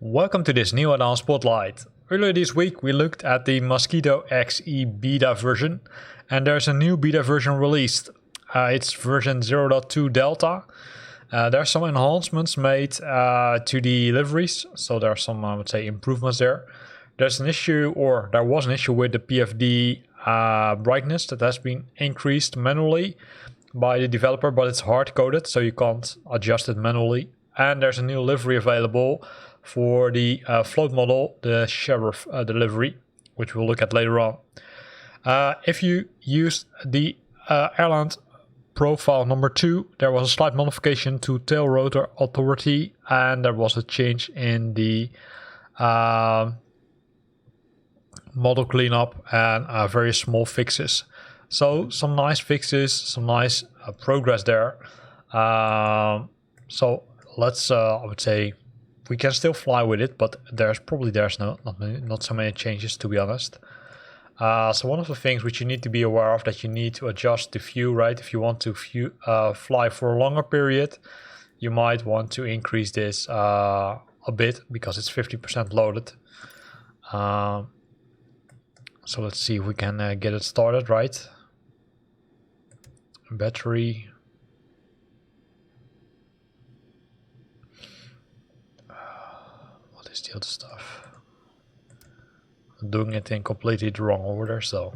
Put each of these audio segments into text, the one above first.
Welcome to this new Addon Spotlight. Earlier this week we looked at the Mosquito XE beta version, and there's a new beta version released. It's version 0.2 Delta. There are some enhancements made to the liveries, so there are some, I would say, improvements there. There was an issue with the PFD brightness that has been increased manually by the developer, but it's hard-coded, so you can't adjust it manually. And there's a new livery available for the float model, the Sheriff livery, which we'll look at later on. If you use the airline profile number 2, there was a slight modification to tail rotor authority, and there was a change in the model cleanup and very small fixes. So some nice fixes, some nice progress there. So let's, I would say, we can still fly with it, but there's not so many changes, to be honest. So one of the things which you need to be aware of, that you need to adjust the view, right? If you want to fly for a longer period, you might want to increase this a bit, because it's 50% loaded. So let's see if we can get it started, right? Battery. What is the other stuff? I'm doing it in completely the wrong order, so.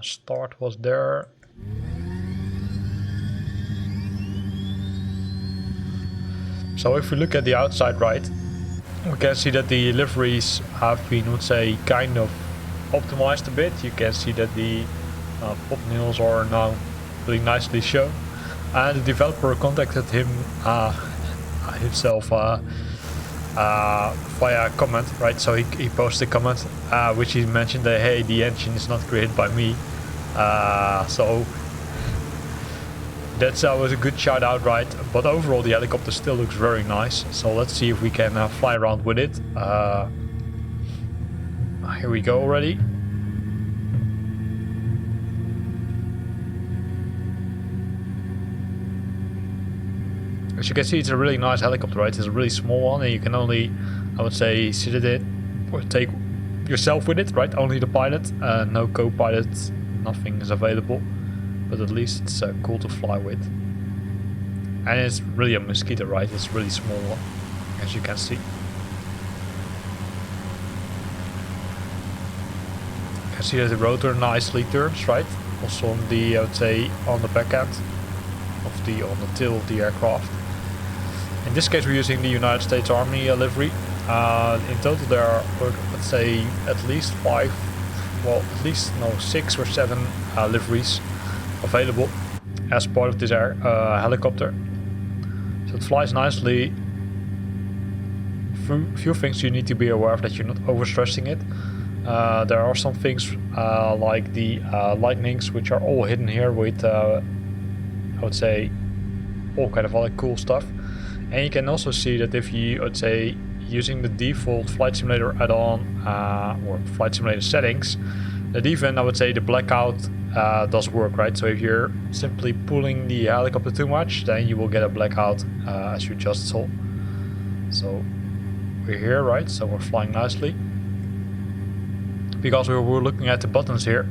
Start was there. So if we look at the outside, right, we can see that the liveries have been, let's say, kind of optimized a bit. You can see that the pop nails are now really nicely shown. And the developer contacted him himself via comment, right? So he posted a comment which he mentioned that, hey, the engine is not created by me. So that was a good shout out, right? But overall the helicopter still looks very nice. So let's see if we can fly around with it. Here we go already. As you can see, it's a really nice helicopter, right? It's a really small one, and you can only, I would say, sit in it or take yourself with it, right? Only the pilot, no co-pilot, nothing is available. But at least it's cool to fly with. And it's really a Mosquito, right? It's really small, as you can see. You can see that the rotor nicely turns, right? Also on the, I would say, on the back end of on the tail of the aircraft. In this case, we're using the United States Army livery. In total, there are, let's say, at least 6 or 7 liveries available as part of this helicopter. So it flies nicely. Few things you need to be aware of, that you're not overstressing it. There are some things like the lightnings, which are all hidden here with, I would say, all kind of other cool stuff. And you can also see that if you, let's say, using the default Flight Simulator add-on or Flight Simulator settings, that even, I would say, the blackout does work, right? So if you're simply pulling the helicopter too much, then you will get a blackout, as you just saw. So we're here, right? So we're flying nicely. Because we're looking at the buttons here.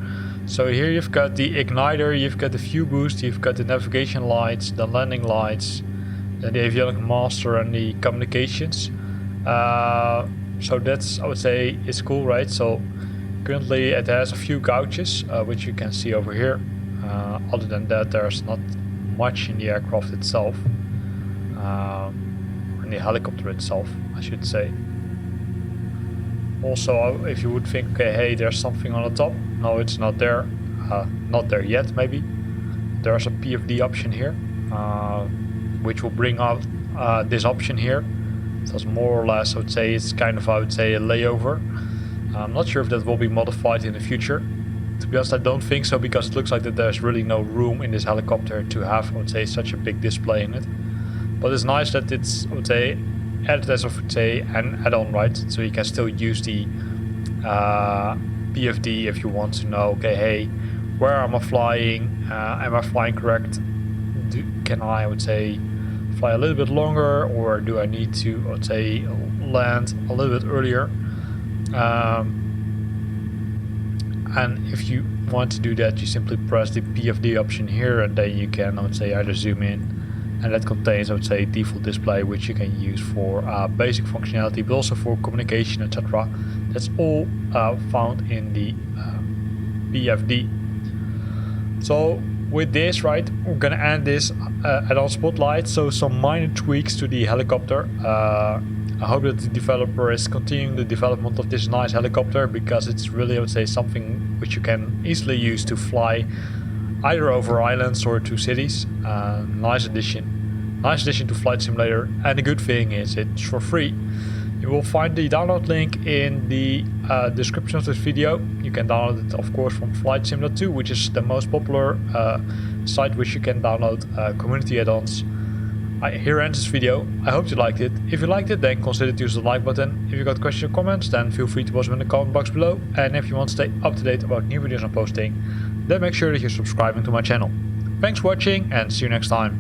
So here you've got the igniter, you've got the fuel boost, you've got the navigation lights, the landing lights, then the avionics master and the communications. So that's, I would say, is cool, right? So currently it has a few gouges, which you can see over here. Other than that, there's not much in the aircraft itself, or in the helicopter itself, I should say. Also, if you would think, okay, hey, there's something on the top. No, it's not there. Not there yet, maybe. There's a PFD option here, which will bring out this option here. So it's more or less, I would say, it's kind of, I would say, a layover. I'm not sure if that will be modified in the future. To be honest, I don't think so, because it looks like that there's really no room in this helicopter to have, I would say, such a big display in it. But it's nice that it's, I would say, added as of, say, an add-on, right? So you can still use the PFD if you want to know, okay, hey, where am I flying? Am I flying correct? Can I would say, fly a little bit longer, or do I need to, I would say, land a little bit earlier? And if you want to do that, you simply press the PFD option here, and then you can, I would say, either zoom in, and that contains, I would say, default display, which you can use for basic functionality, but also for communication, etc. That's all found in the PFD. So with this, right, we're gonna end this add-on Spotlight. So some minor tweaks to the helicopter. I hope that the developer is continuing the development of this nice helicopter, because it's really, I would say, something which you can easily use to fly either over islands or to cities. Nice addition to Flight Simulator, and the good thing is it's for free. You will find the download link in the description of this video. You can download it, of course, from Flight Simulator 2, which is the most popular site which you can download community add-ons. Here ends this video. I hope you liked it. If you liked it, then consider to use the like button. If you got questions or comments, then feel free to post them in the comment box below. And if you want to stay up to date about new videos I'm posting, then make sure that you're subscribing to my channel. Thanks for watching, and see you next time.